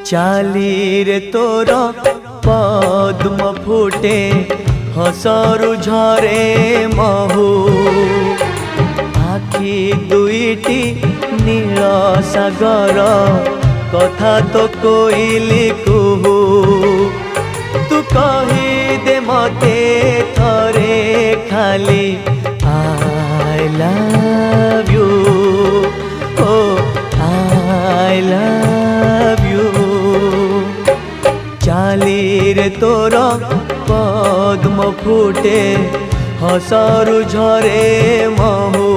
चाली रे तोर पद्म फुटे हसरु झरे महू आखि दुईटी नील सागर कथा तो कोइली कुहू तू कही दे मते थरे खाली आई लव यू ओ आई लव यू चाली रे तोर पद्म फुटे हसरु झरे महू